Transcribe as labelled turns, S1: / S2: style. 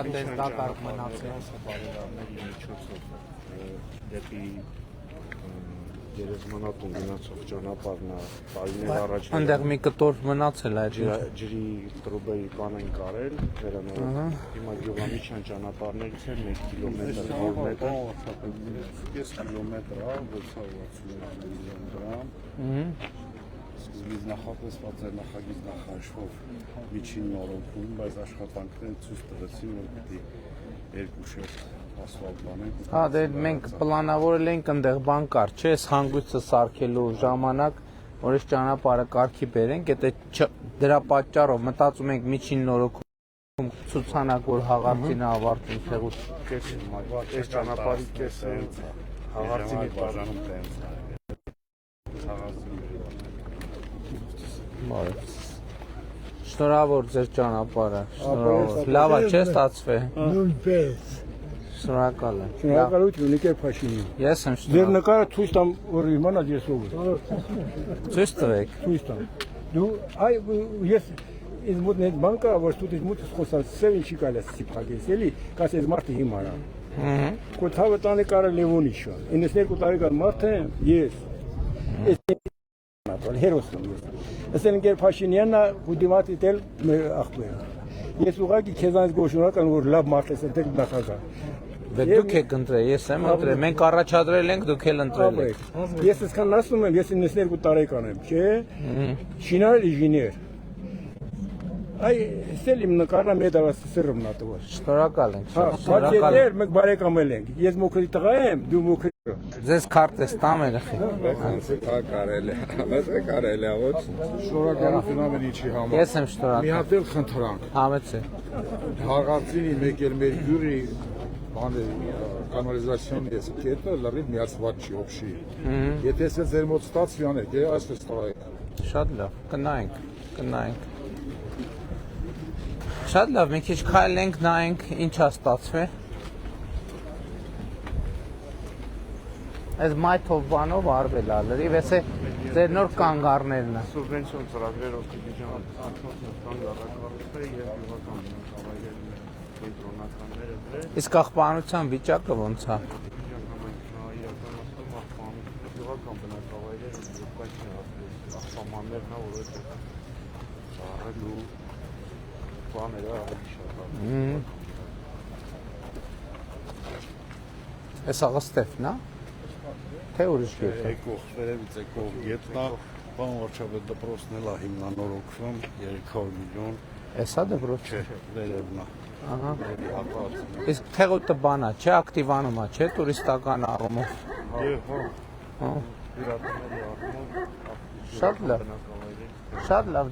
S1: դες դա կարող մնացել։
S2: Բարերարների միջոցով դեպի Գերեզմանատուն գնացող ճանապարհն է տարիներ առաջ
S1: Այնտեղ մի կտոր մնացել է
S2: ջրի տրուբերի բան են կարել վերանորոգ հիմա գյուղամիջյան ճանապարհներից է 1 կիլոմետր 100 մետր 5 կիլոմետր է 660 միլիոն դրամ սկզբից նախատեսված էր նախագիծ նախաշխով միջին նորոգում բայց աշխատանքները ցույց տվեցին որ պիտի 2 շերտ
S1: Հա, դե մենք պլանավորել ենք այնտեղ բան կար, չէ, այս հանգույցը սարքելու ժամանակ, որ այս ճանապարհը կարգի բերենք, եթե դրա պատճառով մտածում ենք միջին նորոգում ցուցանակ, որ հաղարծինը ավարտին թեղուց
S2: կեսին, այս ճանապարհի կեսը հաղարծինի բաժանում տենց
S1: Շնորհավոր ձեր ճանապարհը, շնորհավոր, լավ է, չէ՞ ստացվել։
S3: Նույնպես
S1: Շնորհակալ եմ։
S3: Շնորհակալություն Նիկեր Փաշինյան։
S1: Ես եմ
S3: Ձեր
S1: շնորհակալ։
S3: նկարը ցույց տամ, որ իմանալ ես ով եմ։
S1: Ցույց տվեք։
S3: Ցույց տամ։ Դու այ ես ինձ մոտ net բանկա, որ դու դες մոտ խոսալ սև ինչի կարելի է սիփակես, էլի, կաս այս մարդը հիմա արա։ Կոթավը տանը կարը Լևոնի շո։ 92 տարեկան մարդ եմ, ես։ Այս հերոսն եմ։ Ասել Նիկեր Փաշինյանն ու դիմացի դել ախպեր։ Ես ուղղակի քեզանից գոհշնորհակալ որ լավ մարդ ես ընտրել նախագահ։
S1: Դուք եք ընտրել, ես եմ ընտրել, մենք առաջադրել ենք, դուք էլ ընտրել եք։
S3: Ես այսքան ասում եմ, ես 92 տարեկան եմ, չէ՞։ Շինարար ինժեներ։ Այ սել իմ նկարը մեդալը սրում նատուր։
S1: Շնորհակալ ենք։
S3: Շնորհակալ եմ, մենք բարեկամել ենք։ Ես մոքրի տղա եմ, դու մոքրի։
S1: Ձեզ քարտ ես տամ երեխի։
S4: Կարելի է, կարելի է, ոչ։
S2: Շնորհակալություն ամեն ինչի համար։
S1: Ես եմ շնորհակալ։
S2: Մի հատ էլ խնդրանք։
S1: Համեցե։
S2: Հաղարծինի մեկ էլ մեր յուրի բանը կանալիզացիոն ես կետը լրիվ միացված չի օբշի։ Եթե ես ձեր մոտ ստացվի անեք, այսպես տղայք։
S1: Շատ լավ, կնայենք, կնայենք։ Շատ լավ, մի քիչ քայլենք, նայենք, ինչ է ստացվել։ Այս մայթով բանով արվել է, լրիվ, էս է ձեր նոր կանգառներն է։
S2: Սուբվենցիոն ծրագրերով դիվիժան կանգառակառուցվել եւ յուղական կառավարությունների կենտրոնականները դրել։
S1: Իսկ աղբանության վիճակը ոնց է։
S2: Յուղական բնակավայրերը դեպքային աղբամաններն է, որովհետեւ առելու բաները ավելի շատ է։
S1: Էս աղստեփն է։ Թե ուրիշ գետ է։
S2: Եկող վերևից եկող գետն է, բան վարչապետ դպրոցն էլ է հիմնանորոգվում 300 միլիոն։
S1: Էսա դպրոց։
S2: Չէ, վերևն է։
S1: Ահա։
S2: Հատված։
S1: Իսկ թեղուտը բան է, չէ, ակտիվանում է, չէ, տուրիստական առումով։
S2: Եվ
S1: Հա։
S2: հյուրատների առումով
S1: Շատ լավ։ Շատ լավ։